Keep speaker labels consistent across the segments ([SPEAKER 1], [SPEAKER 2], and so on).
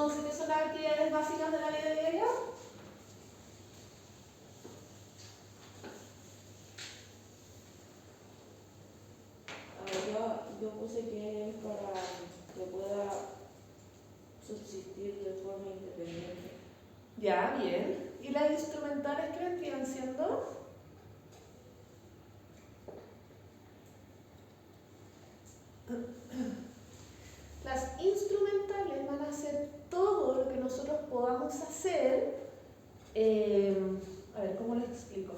[SPEAKER 1] Entonces, ¿qué son las actividades básicas de la vida diaria? A ver, yo puse que es para que pueda subsistir de forma independiente. Ya, bien. ¿Y las instrumentales qué vendrían siendo? Las instrumentales van a ser todo lo que nosotros podamos hacer, a ver, ¿cómo les explico?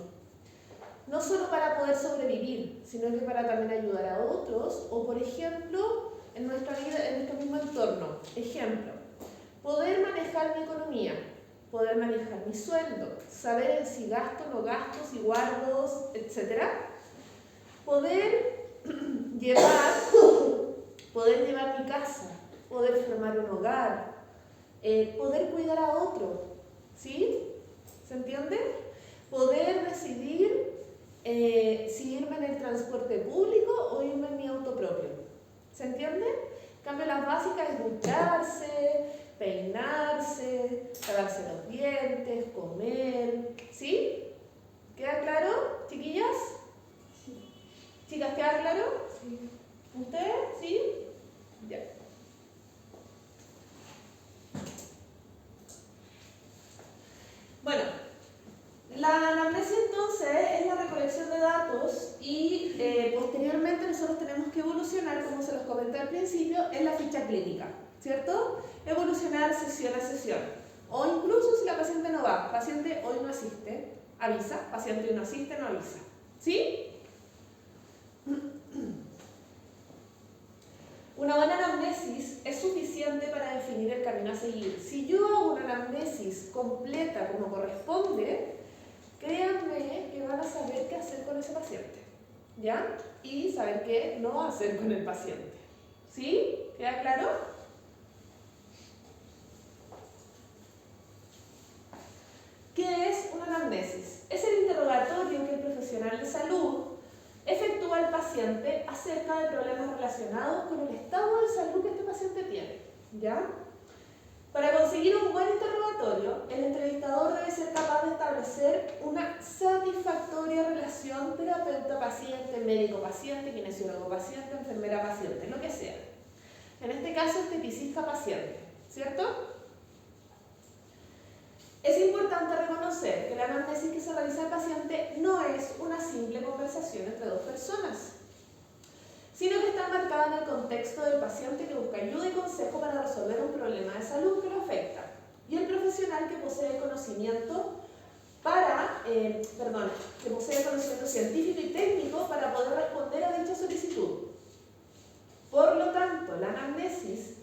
[SPEAKER 1] No solo para poder sobrevivir, sino que para también ayudar a otros, o por ejemplo, en nuestra vida, en nuestro mismo entorno. Ejemplo, poder manejar mi economía, poder manejar mi sueldo, saber si gasto, no gasto, si guardo, etc. Poder llevar mi casa, poder formar un hogar, poder cuidar a otro, ¿sí? ¿Se entiende? Poder decidir si irme en el transporte público o irme en mi auto propio, ¿se entiende? En cambio, las básicas es ducharse, peinarse, lavarse los dientes, comer, ¿sí? ¿Queda claro, chiquillas? Sí. ¿Chicas, queda claro? Sí. ¿Usted? ¿Sí? Ya. Bueno, la anamnesis entonces es la recolección de datos y posteriormente nosotros tenemos que evolucionar, como se los comenté al principio, en la ficha clínica, ¿cierto? Evolucionar sesión a sesión. O incluso si la paciente no va, paciente hoy no asiste, avisa, paciente hoy no asiste, no avisa. ¿Sí? Una buena anamnesis es suficiente para definir el camino a seguir. Si yo hago una anamnesis completa como corresponde, créanme que van a saber qué hacer con ese paciente, ¿ya? Y saber qué no hacer con el paciente. ¿Sí? ¿Queda claro? ¿Qué es una anamnesis? Es el interrogatorio que el profesional de salud efectúa al paciente acerca de problemas relacionados con el estado de salud que este paciente tiene, ¿ya? Para conseguir un buen interrogatorio, el entrevistador debe ser capaz de establecer una satisfactoria relación terapeuta-paciente, médico-paciente, kinesiólogo-paciente, enfermera-paciente, lo que sea. En este caso, esteticista-paciente, ¿cierto? Es importante reconocer que la anamnesis que se realiza al paciente no es una simple conversación entre dos personas, sino que está marcada en el contexto del paciente que busca ayuda y consejo para resolver un problema de salud que lo afecta, y el profesional que posee conocimiento científico y técnico para poder responder a dicha solicitud. Por lo tanto, la anamnesis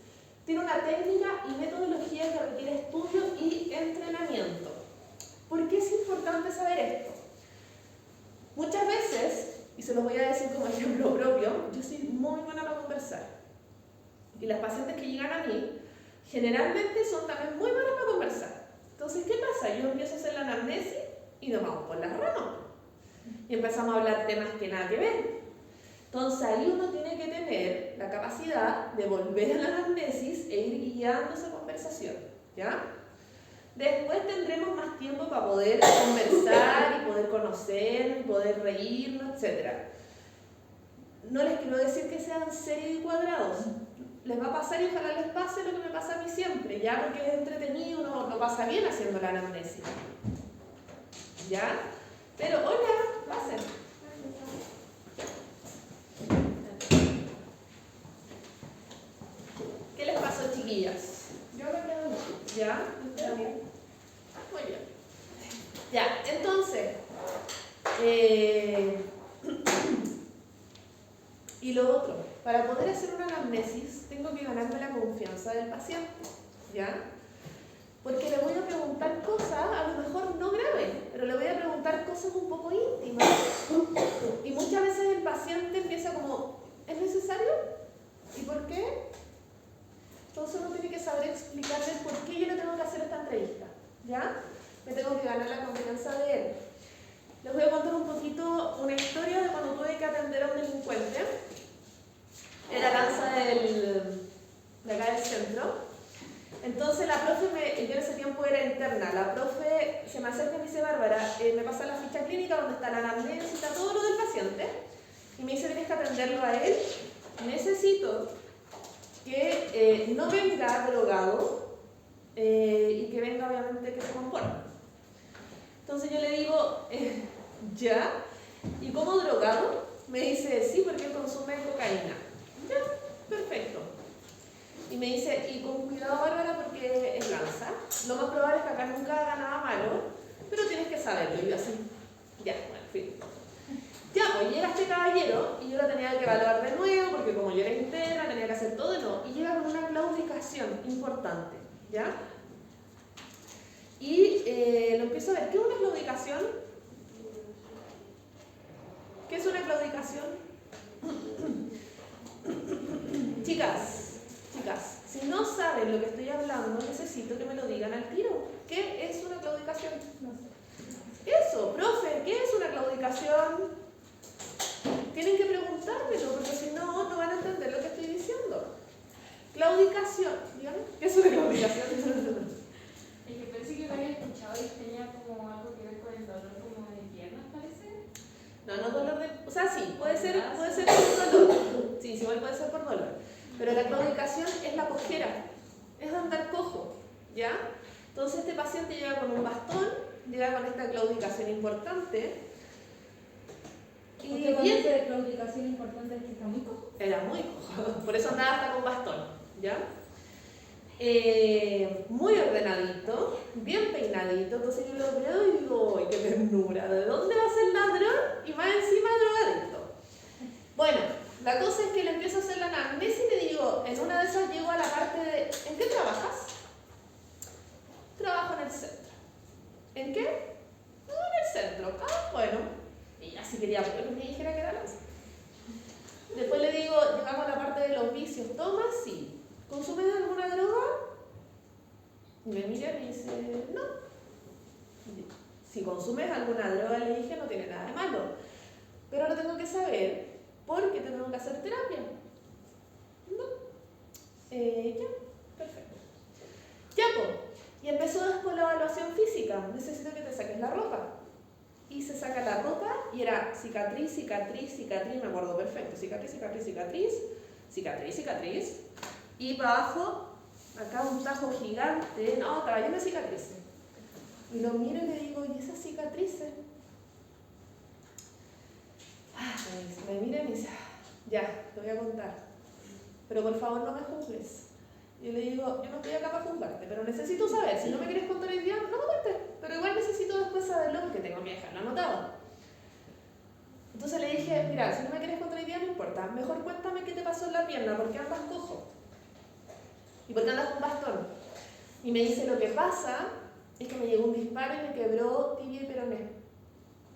[SPEAKER 1] tiene una técnica y metodología que requiere estudio y entrenamiento. ¿Por qué es importante saber esto? Muchas veces, y se los voy a decir como ejemplo propio, yo soy muy buena para conversar. Y las pacientes que llegan a mí, generalmente son también muy buenas para conversar. Entonces, ¿qué pasa? Yo empiezo a hacer la anamnesis y nos vamos por las ramas. Y empezamos a hablar temas que nada que ver. Entonces ahí uno tiene que tener la capacidad de volver a la anamnesis e ir guiando esa conversación, ¿ya? Después tendremos más tiempo para poder conversar y poder conocer, y poder reírnos, etc. No les quiero decir que sean serios y cuadrados. Les va a pasar y ojalá les pase lo que me pasa a mí siempre, ¿ya? Porque es entretenido, uno lo pasa bien haciendo la anamnesis, ¿ya? Pero hola, pasen. ¿Qué les pasó, chiquillas? Yo me quedo bien. ¿Ya? ¿Está bien? Muy bien. Ya, entonces, y lo otro, para poder hacer una anamnesis tengo que ganarme la confianza del paciente, ¿ya? Porque le voy a preguntar cosas, a lo mejor no graves, pero le voy a preguntar cosas un poco íntimas. Y muchas veces el paciente empieza como, ¿es necesario? ¿Y por qué? Entonces uno tiene que saber explicarle por qué yo le tengo que hacer esta entrevista, ¿ya? Me tengo que ganar la confianza de él. Les voy a contar un poquito una historia de cuando tuve que atender a un delincuente en la lanza de acá del centro. Entonces la profe, yo en ese tiempo era interna, la profe se me acerca y me dice, Bárbara, me pasa la ficha clínica donde está la anamnesis, está todo lo del paciente, y me dice, tienes que atenderlo a él, necesito que no venga drogado y que venga obviamente que se comporte. Entonces yo le digo, ¿ya? ¿Y cómo drogado? Me dice, sí, porque él consume cocaína. Ya, perfecto. Y me dice, y con cuidado, Bárbara, porque es lanza. Lo más probable es que acá nunca haga nada malo, pero tienes que saberlo. Y yo así, ya, bueno, fin. Ya, pues llega este caballero y yo lo tenía que evaluar de nuevo, porque como yo era interna, tenía que hacer todo de nuevo. Y llega con una claudicación importante, ¿ya? Y lo empiezo a ver. ¿Qué es una claudicación? ¿Qué es una claudicación? Chicas, si no saben lo que estoy hablando, necesito que me lo digan al tiro. ¿Qué es una claudicación? No sé. Eso, profe, ¿qué es una claudicación? Tienen que preguntármelo, porque si no, no van a entender lo que estoy diciendo. Claudicación, dígame, ¿qué es una claudicación?
[SPEAKER 2] Es que pensé que lo había escuchado y tenía como algo que ver con el dolor como de piernas, parece.
[SPEAKER 1] No dolor de... O sea, sí, puede ser por dolor. Sí, igual puede ser por dolor. Pero la claudicación es la cojera, es andar cojo, ¿ya? Entonces este paciente llega con un bastón, llega con esta claudicación importante.
[SPEAKER 3] ¿Usted conoce de claudicación importante es que está muy cojo?
[SPEAKER 1] Era muy cojo, por eso andaba hasta con bastón, ¿ya? Muy ordenadito, bien peinadito, entonces yo lo veo y digo, ¡ay, qué ternura! ¿De dónde va a ser ladrón? Y más encima drogadicto. Bueno, la cosa es que le empiezo a hacer la anamnesis y le digo, en una de esas llego a la parte de, ¿en qué trabajas? Trabajo en el centro. ¿En qué? No, en el centro. Ah, bueno. Y así quería que me dijera que era lanza. Después le digo, llegamos a la parte de los vicios. ¿Tomas? Sí. ¿Consumes alguna droga? Y me mira y me dice, no. Si consumes alguna droga, le dije, no tiene nada de malo. Pero lo tengo que saber porque te tengo que hacer terapia. No. Ya, perfecto. Ya, pues. Y empezó después la evaluación física. Necesito que te saques la ropa. Y se saca la ropa y era cicatriz, cicatriz, cicatriz, me acuerdo perfecto. Cicatriz, cicatriz, cicatriz, cicatriz, cicatriz. Y para abajo, acá un tajo gigante. No, estaba lleno de cicatrices. Y lo miro y le digo, ¿y esas cicatrices? Me mira y me dice, ya, te voy a contar. Pero por favor no me juzgues. Yo le digo, yo no estoy acá para juzgarte, pero necesito saber. Si no me quieres contar hoy día, no me cuentes. Pero igual necesito después saberlo porque tengo que dejarlo anotado. Entonces le dije, mira, si no me quieres contar hoy día, no importa. Mejor cuéntame qué te pasó en la pierna, por qué andas cojo. ¿Y por qué andas con bastón? Y me dice, lo que pasa es que me llegó un disparo y me quebró tibia y peroné.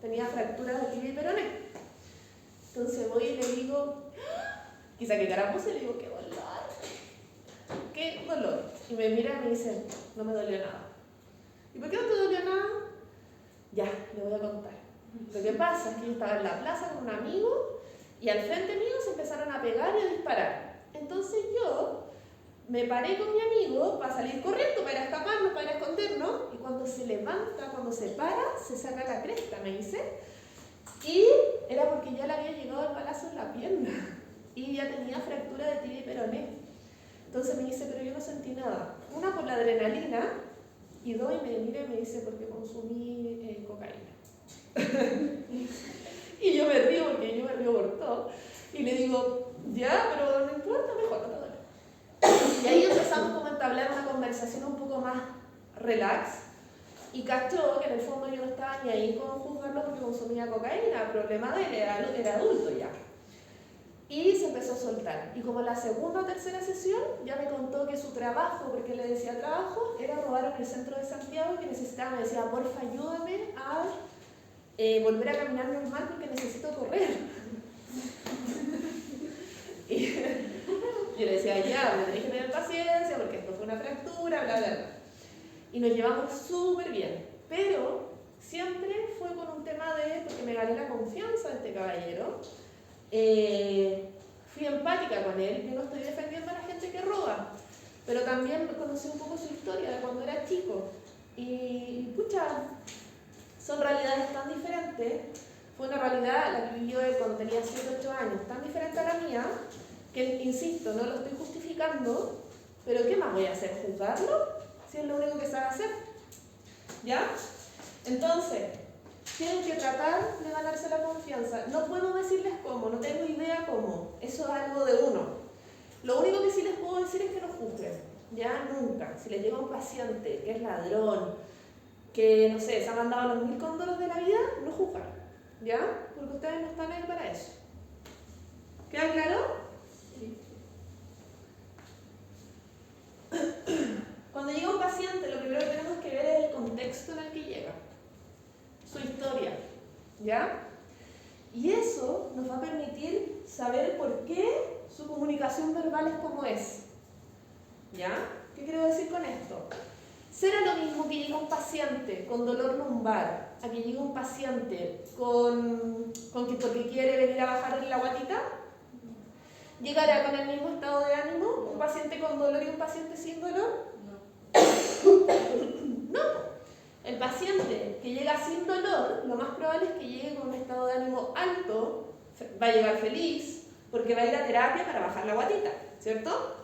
[SPEAKER 1] Tenía fracturas de tibia y peroné. Entonces voy y le digo, quizá que carapuce, y le digo, qué dolor. ¿Qué dolor? Y me mira y me dice, no me dolió nada. ¿Y por qué no te dolió nada? Ya, le voy a contar. Lo que pasa es que yo estaba en la plaza con un amigo y al frente mío se empezaron a pegar y a disparar. Entonces yo me paré con mi amigo para salir corriendo, para ir a escaparnos, para ir a escondernos, y cuando se levanta, cuando se para, se saca la cresta, me dice, y era porque ya le había llegado el balazo en la pierna y ya tenía fractura de tibia y peroné. Entonces me dice, pero yo no sentí nada. Una, por la adrenalina, y dos, y me mira y me dice, porque consumí cocaína. Y yo me río, porque yo me río por todo. Y le digo, ya, pero no importa, mejor no te duele. Y ahí empezamos como a entablar una conversación un poco más relax. Y cachó que en el fondo yo no estaba ni ahí con juzgarlo porque consumía cocaína. El problema de él era adulto ya. Y se empezó a soltar. Y como en la segunda o tercera sesión, ya me contó que su trabajo, porque le decía trabajo, era robar en el centro de Santiago y que necesitaba, me decía, porfa, ayúdame a volver a caminar normal porque necesito correr. Y yo le decía, ya, me tenés que tener paciencia porque esto fue una fractura, bla, bla, bla. Y nos llevamos súper bien. Pero siempre fue con un tema de, porque me gané la confianza de este caballero, fui empática con él. Yo no estoy defendiendo a la gente que roba, pero también conocí un poco su historia de cuando era chico. Y pucha, son realidades tan diferentes. Fue una realidad la que vivió él cuando tenía 7, 8 años, tan diferente a la mía, que insisto, no lo estoy justificando, pero ¿qué más voy a hacer? ¿Juzgarlo? Si es lo único que sabe hacer. ¿Ya? Entonces, tienen que tratar de ganarse la confianza. No puedo decirles cómo, no tengo idea cómo. Eso es algo de uno. Lo único que sí les puedo decir es que no juzguen. Ya nunca. Si les llega un paciente que es ladrón, que no sé, se ha mandado los 1000 cóndoros de la vida, no juzgan. ¿Ya? Porque ustedes no están ahí para eso. ¿Queda claro?
[SPEAKER 2] Sí.
[SPEAKER 1] Cuando llega un paciente, lo primero que tenemos que ver es el contexto en el que llega. Su historia. ¿Ya? Y eso nos va a permitir saber por qué su comunicación verbal es como es. ¿Ya? ¿Qué quiero decir con esto? ¿Será lo mismo que llega un paciente con dolor lumbar a que llega un paciente con que porque quiere venir a bajarle la guatita? ¿Llegará con el mismo estado de ánimo un paciente con dolor y un paciente sin dolor? No. El paciente que llega sin dolor, lo más probable es que llegue con un estado de ánimo alto, va a llegar feliz, porque va a ir a terapia para bajar la guatita, ¿cierto?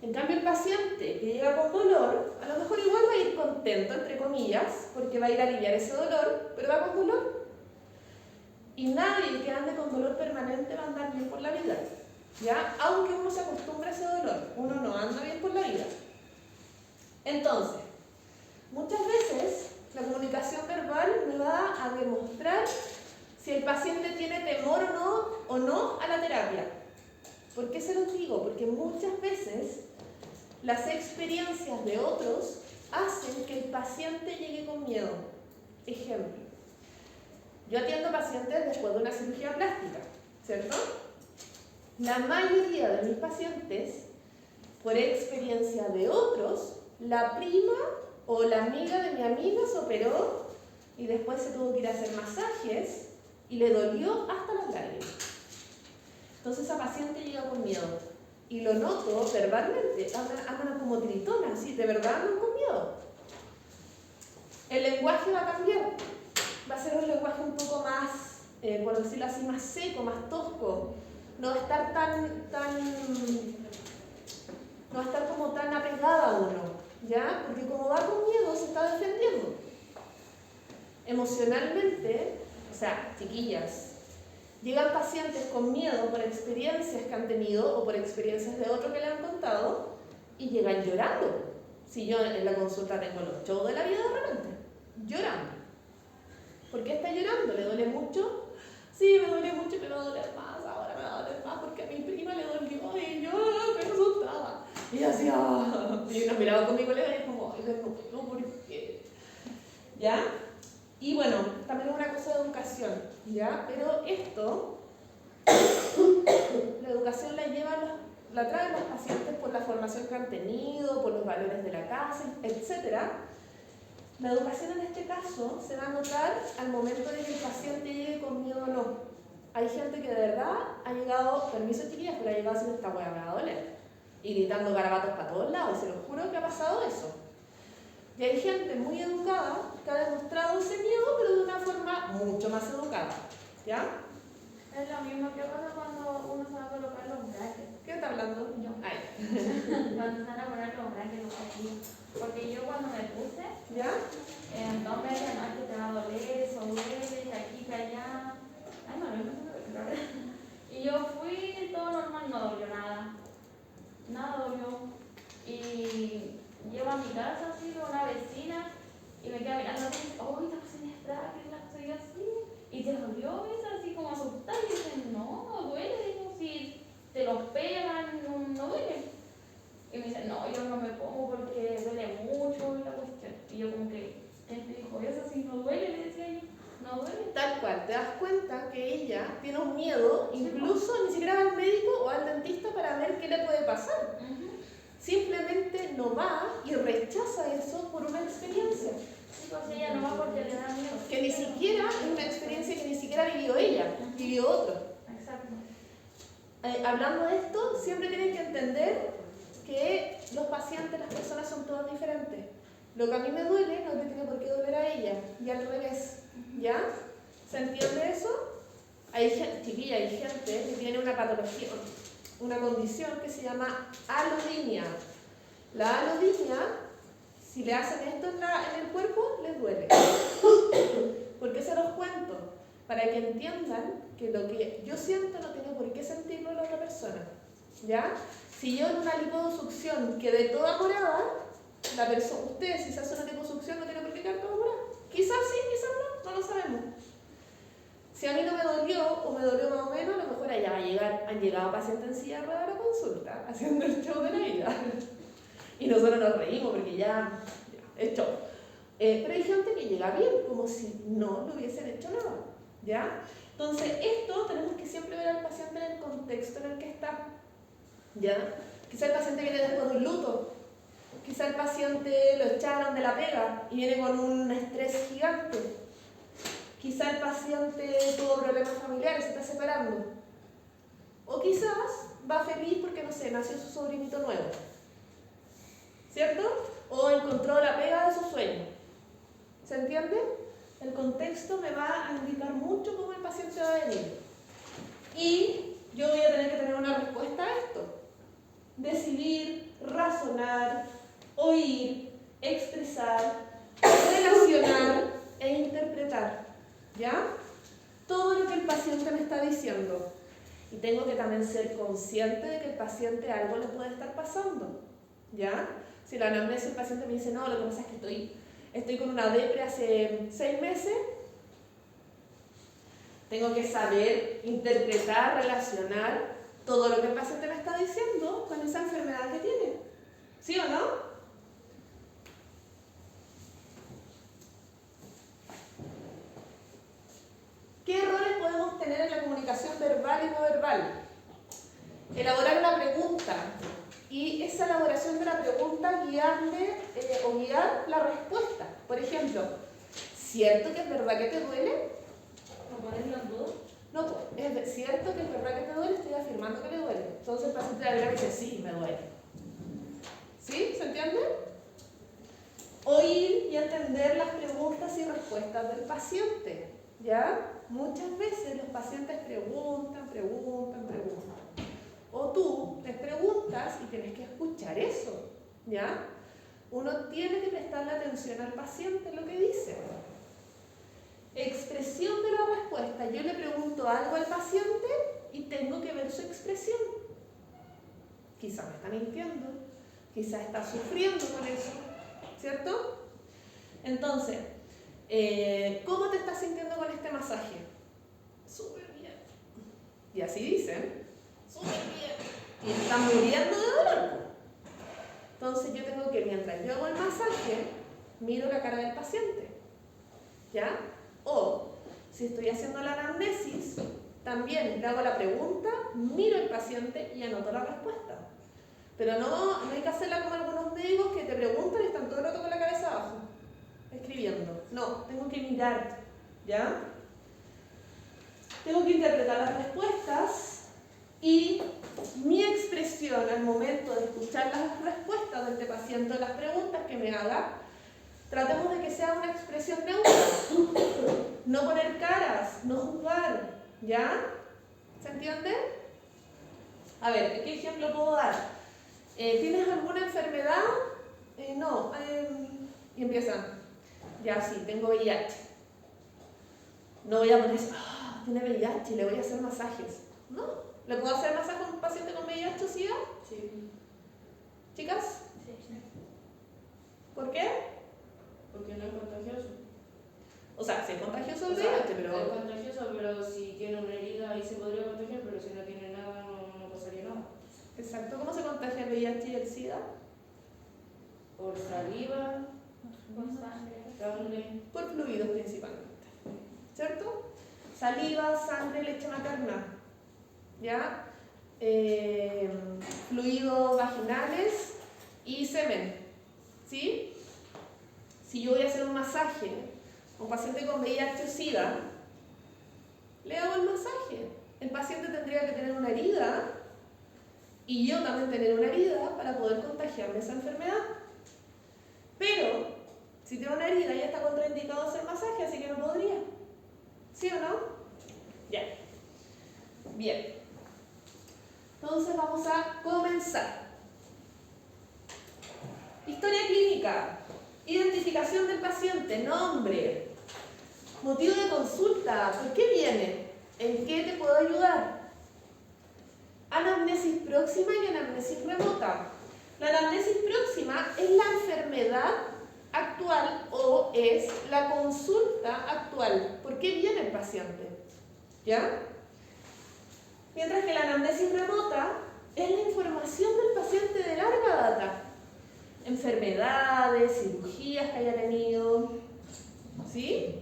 [SPEAKER 1] En cambio, el paciente que llega con dolor, a lo mejor igual va a ir contento, entre comillas, porque va a ir a aliviar ese dolor, pero va con dolor. Y nadie que ande con dolor permanente va a andar bien por la vida, ¿ya? Aunque uno se acostumbre a ese dolor, uno no anda bien por la vida. Entonces, muchas veces la comunicación verbal me va a demostrar si el paciente tiene temor o no a la terapia. ¿Por qué se los digo? Porque muchas veces las experiencias de otros hacen que el paciente llegue con miedo. Ejemplo, yo atiendo pacientes después de una cirugía plástica, ¿cierto? La mayoría de mis pacientes, por experiencia de otros, la prima o la amiga de mi amiga se operó y después se tuvo que ir a hacer masajes y le dolió hasta las lágrimas. Entonces esa paciente llega con miedo. Y lo noto verbalmente, andan como tritonas, ¿sí? De verdad andan con miedo. El lenguaje va a cambiar. Va a ser un lenguaje un poco más, por decirlo así, más seco, más tosco. No va a estar no va a estar como tan apegada a uno, ¿ya? Porque como va con miedo, se está defendiendo. Emocionalmente, o sea, chiquillas, llegan pacientes con miedo por experiencias que han tenido o por experiencias de otro que le han contado y llegan llorando. Si yo en la consulta tengo los shows de la vida de repente, llorando. ¿Por qué está llorando? ¿Le duele mucho? Sí, me duele mucho, pero me va a doler más, ahora me va a doler más porque a mi prima le dolió y yo me asustaba. Y yo así, y nos miraba con mi colega y como, ay, no, ¿por qué? ¿Ya? Y bueno, también es una cosa de educación, ¿ya? Pero esto, la educación la traen los pacientes por la formación que han tenido, por los valores de la casa, etc. La educación en este caso se va a notar al momento de que el paciente llegue con miedo o no. Hay gente que de verdad ha llegado, permiso chiquillas, pero ha llegado haciendo esta hueá me va a doler. Y gritando garabatos para todos lados, se los juro que ha pasado eso. Y hay gente muy educada que ha demostrado ese miedo, pero de una forma mucho más educada. ¿Ya?
[SPEAKER 2] Es lo mismo que pasa cuando uno se va a colocar los brackets.
[SPEAKER 1] ¿Qué está hablando?
[SPEAKER 2] Yo.
[SPEAKER 1] Ay.
[SPEAKER 2] Cuando se van a poner los brackets, los casillos. Porque yo cuando me puse,
[SPEAKER 1] ¿Ya?
[SPEAKER 2] no me decían, no, que te va a doler, eso duele, que aquí, que allá. Ay, no, no. Y yo fui, todo normal, no dolió nada. Nada dolió. Y llego a mi casa, así, con una vecina, y me queda mirando y me dice, oh, la cocina es bracket, la cosa, y yo así. Y te dolió, esa, así como asustada, y dicen, no, no duele, digo, si te los pegan, no duele. Y me dicen, no, yo no me pongo porque duele mucho la cuestión. Y yo como que, ¿quién te dijo eso? Si no duele, le decía yo, no duele.
[SPEAKER 1] Tal cual, te das cuenta que ella tiene un miedo, incluso ni siquiera va al médico o al dentista para ver qué le puede pasar. Simplemente no va y rechaza eso por una experiencia.
[SPEAKER 2] Sí, pues ella no va porque le da miedo.
[SPEAKER 1] Que ni siquiera es una experiencia que ni siquiera vivió ella, vivió otro.
[SPEAKER 2] Exacto.
[SPEAKER 1] Hablando de esto, siempre tienen que entender que los pacientes, las personas son todas diferentes. Lo que a mí me duele no le tiene por qué doler a ella, y al revés, ¿ya? ¿Se entiende eso? Hay gente, chiquilla, hay gente que tiene una patología, una condición que se llama alodinia. La alodinia, si le hacen esto en el cuerpo, les duele. ¿Por qué se los cuento? Para que entiendan que lo que yo siento no tiene por qué sentirlo la otra persona, ¿ya? Si yo en una liposucción quedé toda morada, usted si se hace una liposucción no tiene por qué quedar toda morada. Quizás sí, quizás no, no lo sabemos. Si a mí no me dolió, o me dolió más o menos, a lo mejor allá han llegado pacientes en silla de ruedas a la consulta, haciendo el show de la vida. Y nosotros nos reímos porque ya es show. Pero hay gente que llega bien, como si no le hubiesen hecho nada, ¿ya? Entonces, esto tenemos que siempre ver al paciente en el contexto en el que está, ¿ya? Quizá el paciente viene después de un luto, quizá el paciente lo echaron de la pega y viene con un estrés gigante. Quizá el paciente tuvo problemas familiares, se está separando. O quizás va feliz porque, no sé, nació su sobrinito nuevo. ¿Cierto? O encontró la pega de su sueño. ¿Se entiende? El contexto me va a indicar mucho cómo el paciente va a venir. Y yo voy a tener que tener una respuesta a esto. Decidir, razonar, oír, expresar, relacionar e interpretar. ¿Ya? Todo lo que el paciente me está diciendo. Y tengo que también ser consciente de que el paciente algo le puede estar pasando. ¿Ya? Si la anamnesis el paciente me dice, no, lo que pasa es que estoy con una depre hace 6 meses, tengo que saber interpretar, relacionar todo lo que el paciente me está diciendo con esa enfermedad que tiene. ¿Sí o no? ¿Qué errores podemos tener en la comunicación verbal y no verbal? Elaborar una pregunta y esa elaboración de la pregunta guiarle o guiar la respuesta. Por ejemplo, ¿cierto que es verdad que te duele?
[SPEAKER 3] ¿O ponerlo en duda?
[SPEAKER 1] No, es cierto que es verdad que te duele, estoy afirmando que le duele. Entonces el paciente de la dice, sí, me duele. ¿Sí? ¿Se entiende? Oír y entender las preguntas y respuestas del paciente. ¿Ya? Muchas veces los pacientes preguntan. O tú les preguntas y tienes que escuchar eso. ¿Ya? Uno tiene que prestarle atención al paciente en lo que dice. Expresión de la respuesta. Yo le pregunto algo al paciente y tengo que ver su expresión. Quizá me está mintiendo, quizá está sufriendo con eso, ¿cierto? Entonces, ¿cómo te estás sintiendo con este masaje? Súper bien. Y así dicen, súper bien. Y están muriendo de dolor. Entonces yo tengo que, mientras yo hago el masaje, miro la cara del paciente. ¿Ya? O, si estoy haciendo la anamnesis, también le hago la pregunta, miro al paciente y anoto la respuesta. Pero no hay que hacerla como algunos médicos que te preguntan y están todo el rato con la cabeza abajo, escribiendo. No, tengo que mirar, ¿ya? Tengo que interpretar las respuestas y mi expresión al momento de escuchar las respuestas de este paciente, las preguntas que me haga, tratemos de que sea una expresión neutra. No poner caras, no juzgar, ¿ya? ¿Se entiende? A ver, ¿qué ejemplo puedo dar? ¿Tienes alguna enfermedad? No. Y empiezan. Ya, sí, tengo VIH. No voy a poner eso, tiene VIH y le voy a hacer masajes. No. ¿Le puedo hacer masaje a un paciente con VIH o SIDA?
[SPEAKER 3] Sí.
[SPEAKER 1] ¿Chicas?
[SPEAKER 3] Sí.
[SPEAKER 1] ¿Por qué?
[SPEAKER 4] Porque no es contagioso.
[SPEAKER 1] O sea, sí es contagioso el
[SPEAKER 4] O sea,
[SPEAKER 1] VIH, pero...
[SPEAKER 4] es contagioso, pero si tiene una herida ahí se podría contagiar, pero si no tiene nada no pasaría nada.
[SPEAKER 1] Exacto. ¿Cómo se contagia el VIH y el SIDA?
[SPEAKER 4] Por saliva,
[SPEAKER 2] Por sangre.
[SPEAKER 4] sangre.
[SPEAKER 1] Por fluidos principalmente. ¿Cierto? Saliva, sangre, leche materna. ¿Ya? Fluidos vaginales y semen. ¿Sí? Si yo voy a hacer un masaje a un paciente con VIH o SIDA, le hago el masaje. El paciente tendría que tener una herida y yo también tener una herida para poder contagiarme esa enfermedad. Pero, si tiene una herida ya está contraindicado hacer masaje, así que no podría. ¿Sí o no? Ya. Bien. Entonces vamos a comenzar. Historia clínica. Identificación del paciente, nombre. Motivo de consulta, ¿por qué viene? ¿En qué te puedo ayudar? Anamnesis próxima y anamnesis remota. La anamnesis próxima es la enfermedad actual o es la consulta actual. ¿Por qué viene el paciente? ¿Ya? Mientras que la anamnesis remota es la información del paciente de larga data. Enfermedades, cirugías que haya tenido. ¿Sí?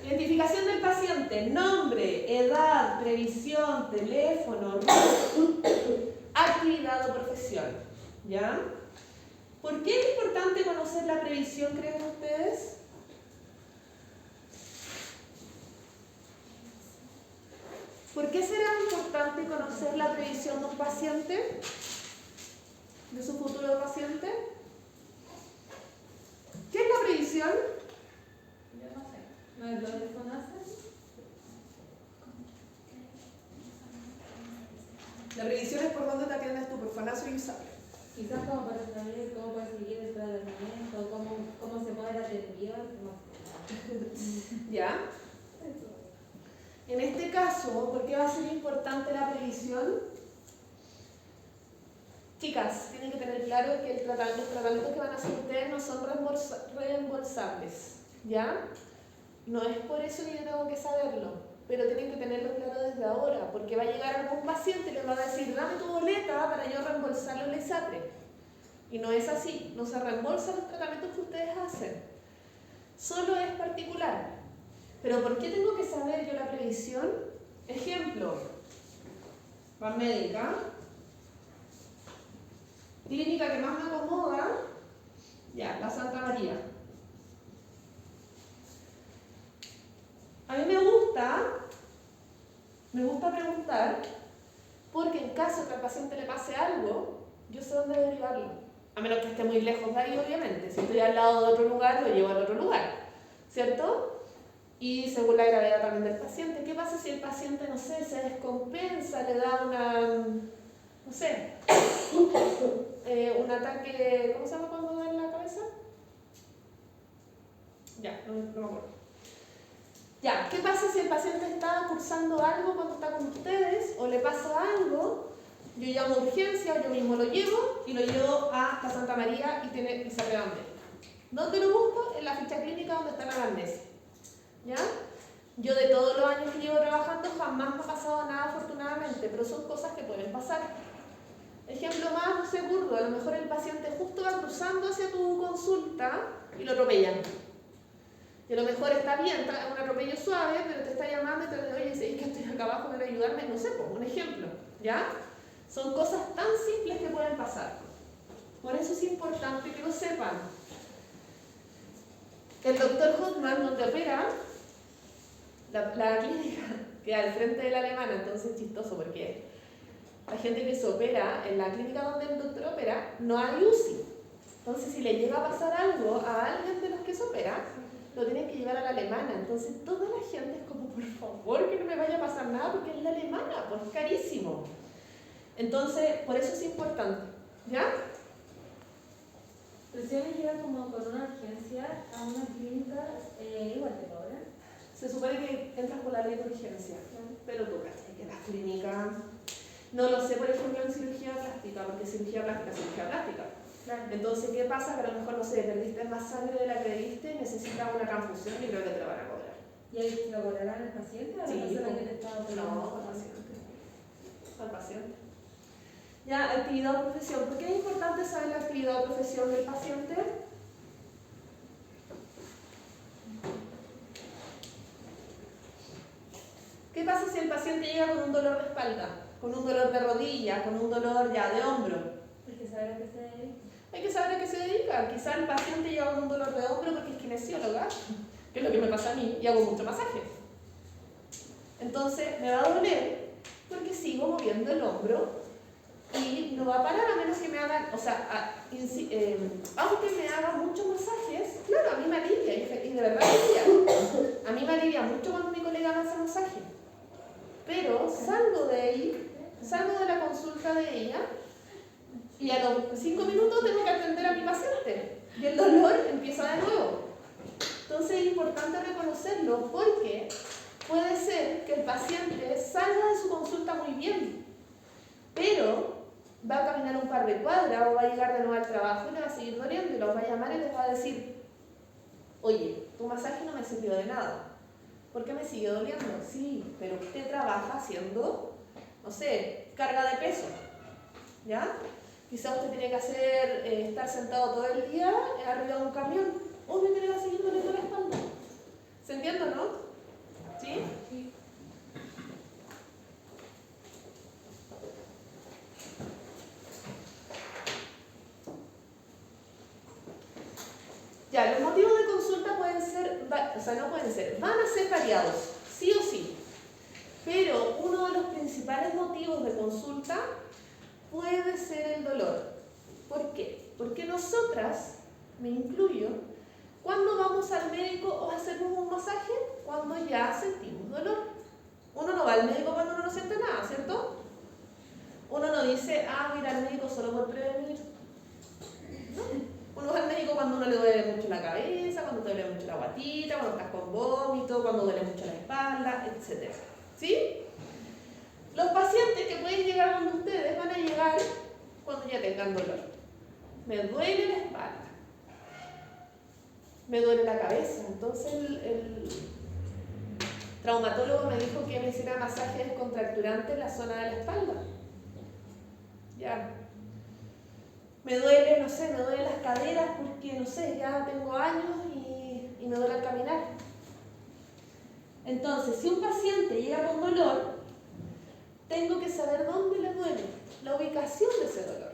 [SPEAKER 1] Identificación del paciente, nombre, edad, previsión, teléfono, actividad o profesión. ¿Ya? ¿Por qué es importante conocer la previsión, creen ustedes? ¿Por qué será importante conocer la previsión de un paciente? ¿De su futuro paciente? ¿Qué es la previsión?
[SPEAKER 2] Yo no sé.
[SPEAKER 3] ¿No es lo de FONASA?
[SPEAKER 1] La previsión es por dónde te atiendes tú, por FONASA y USAPRE.
[SPEAKER 3] Quizás como para saber cómo puede seguir el tratamiento, cómo se puede atender.
[SPEAKER 1] ¿Ya? En este caso, ¿por qué va a ser importante la previsión? Chicas, tienen que tener claro que los tratamientos que van a hacer ustedes no son reembolsables, ¿ya? No es por eso que yo tengo que saberlo, pero tienen que tenerlo claro desde ahora, porque va a llegar algún paciente y les va a decir, dame tu boleta para yo reembolsarlo en la ISAPRE. Y no es así, no se reembolsan los tratamientos que ustedes hacen. Solo es particular. Pero ¿por qué tengo que saber yo la previsión? Ejemplo, van médica, clínica que más me acomoda, ya, la Santa María. A mí me gusta preguntar, porque en caso que al paciente le pase algo, yo sé dónde derivarlo. A menos que esté muy lejos de ahí, obviamente. Si estoy al lado de otro lugar, lo llevo al otro lugar, ¿cierto? Y según la gravedad también del paciente. ¿Qué pasa si el paciente, no sé, se descompensa, le da no sé, un ataque, ¿cómo se llama cuando da en la cabeza? Ya, no me acuerdo. Ya, ¿qué pasa si el paciente está cursando algo cuando está con ustedes o le pasa algo? Yo llamo a urgencia o yo mismo lo llevo y lo llevo a la Santa María y se redonde. ¿Dónde lo busco? En la ficha clínica donde está la anamnesis. ¿Ya? Yo de todos los años que llevo trabajando jamás me ha pasado nada afortunadamente, pero son cosas que pueden pasar. Ejemplo más, no sé, burdo, a lo mejor el paciente justo va cruzando hacia tu consulta y lo atropellan. Y a lo mejor está bien, está un atropello suave, pero te está llamando y te dice, oye, ¿sabes que estoy acá abajo para ayudarme? No sé, pues, un ejemplo, ¿ya? Son cosas tan simples que pueden pasar. Por eso es importante que lo sepan. El doctor Hoffman, donde opera, la clínica queda al frente de la alemana, entonces es chistoso porque la gente que se opera en la clínica donde el doctor opera no hay UCI. Entonces, si le llega a pasar algo a alguien de los que se opera, lo tienen que llevar a la alemana. Entonces, toda la gente es como, por favor, que no me vaya a pasar nada porque es la alemana, pues es carísimo. Entonces, por eso es importante. ¿Ya?
[SPEAKER 3] Pero si alguien llega como con una urgencia a una clínica, igual te cobran.
[SPEAKER 1] Se supone que entras por la ley de urgencia, pero tú crees que las clínicas... No lo sé, por ejemplo, en cirugía plástica, porque cirugía plástica.
[SPEAKER 3] Claro.
[SPEAKER 1] Entonces, ¿qué pasa? Que a lo mejor, no sé, perdiste más sangre de la que debiste y necesitas una transfusión y creo que te lo van a cobrar.
[SPEAKER 3] ¿Y ahí se lo cobrarán al paciente o a la persona que te está operando?
[SPEAKER 1] No, al paciente. Al paciente. Ya, actividad o profesión. ¿Por qué es importante saber la actividad o profesión del paciente? ¿Qué pasa si el paciente llega con un dolor de espalda, con un dolor de rodilla, con un dolor ya de hombro?
[SPEAKER 3] Hay que saber a qué se dedica.
[SPEAKER 1] Hay que saber a qué se dedica. Quizá el paciente llega con un dolor de hombro porque es kinesióloga, que es lo que me pasa a mí, y hago mucho masaje. Entonces me va a doler porque sigo moviendo el hombro y no va a parar a menos que me hagan, o sea, aunque me hagan muchos masajes, claro, a mí me alivia, y de verdad alivia. A mí me alivia mucho cuando mi colega me hace masaje. Pero salgo de ahí, salgo de la consulta de ella, y a los 5 minutos tengo que atender a mi paciente. Y el dolor empieza de nuevo. Entonces es importante reconocerlo porque puede ser que el paciente salga de su consulta muy bien, pero va a caminar un par de cuadras o va a llegar de nuevo al trabajo y le va a seguir doliendo y los va a llamar y les va a decir: oye, tu masaje no me sirvió de nada. ¿Por qué me sigue doliendo? Sí, pero usted trabaja haciendo, no sé, carga de peso, ¿ya? Quizás usted tiene que hacer, estar sentado todo el día arriba de un camión. Obviamente le va a seguir doliendo la espalda. ¿Se entiende, no? ¿Sí?
[SPEAKER 3] Sí.
[SPEAKER 1] Ya, los motivos de consulta pueden ser, o sea, no pueden ser, van a ser variados, sí o sí. Pero uno de los principales motivos de consulta puede ser el dolor. ¿Por qué? Porque nosotras, me incluyo, cuando vamos al médico o hacemos un masaje, cuando ya sentimos dolor. Uno no va al médico cuando uno no siente nada, ¿cierto? Uno no dice: ah, mira al médico solo por prevenir. No. Uno va al médico cuando uno le duele mucho la cabeza, cuando te duele mucho la guatita, cuando estás con vómito, cuando duele mucho la espalda, etc. ¿Sí? Los pacientes que pueden llegar donde ustedes van a llegar cuando ya tengan dolor. Me duele la espalda, me duele la cabeza. Entonces el traumatólogo me dijo que me hiciera masajes descontracturantes en la zona de la espalda. Ya. Me duele, no sé, me duelen las caderas porque, no sé, ya tengo años y me duele al caminar. Entonces, si un paciente llega con dolor, tengo que saber dónde le duele, la ubicación de ese dolor.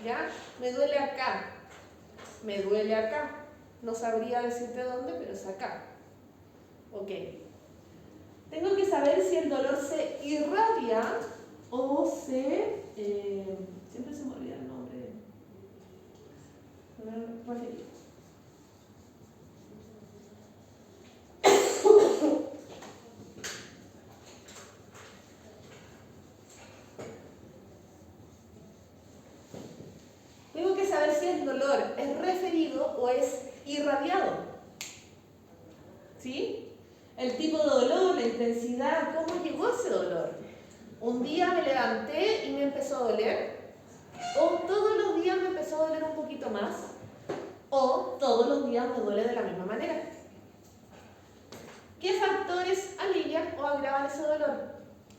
[SPEAKER 1] ¿Ya? Me duele acá, me duele acá. No sabría decirte dónde, pero es acá. Ok. Tengo que saber si el dolor se irradia o se... siempre se me olvida el nombre. Referido. Tengo que saber si el dolor es referido o es irradiado. ¿Sí? El tipo de dolor, la intensidad, cómo llegó ese dolor. Un día me levanté y me empezó a doler, o todos los días me empezó a doler un poquito más, o todos los días me duele de la misma manera. ¿Qué factores alivian o agravan ese dolor?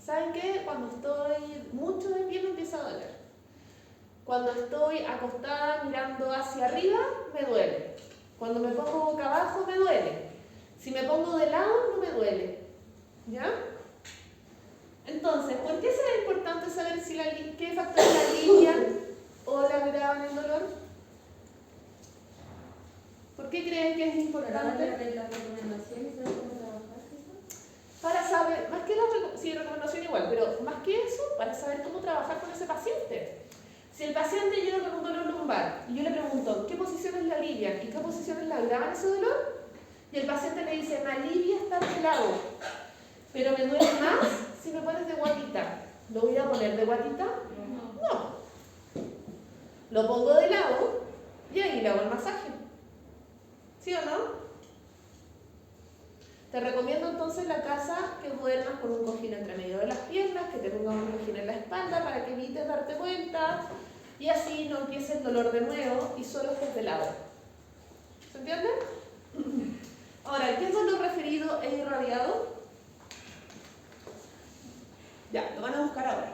[SPEAKER 1] ¿Saben qué? Cuando estoy mucho de pie me empieza a doler. Cuando estoy acostada mirando hacia arriba, me duele. Cuando me pongo boca abajo, me duele. Si me pongo de lado, no me duele. ¿Ya? Entonces, ¿por qué será importante saber si qué factores alivian o le agravan el dolor? ¿Por qué creen que es importante?
[SPEAKER 3] Las recomendaciones, ¿sabes cómo trabajar?
[SPEAKER 1] Para saber, más que sí, recomendación igual, pero más que eso, para saber cómo trabajar con ese paciente. Si el paciente llega con un dolor lumbar y yo le pregunto qué posiciones le alivian y qué posiciones le agravan ese dolor, y el paciente le dice: me alivia estar de lado, pero me duele más si me pones de guatita. ¿Lo voy a poner de guatita? No. Lo pongo de lado y ahí le hago el masaje. ¿Sí o no? Te recomiendo entonces la casa que duermas con un cojín entre medio de las piernas, que te pongas un cojín en la espalda para que evites darte vuelta y así no empiece el dolor de nuevo y solo estés de lado. ¿Se entiende? Ahora, ¿qué es dolor referido e irradiado? Ya, lo van a buscar ahora.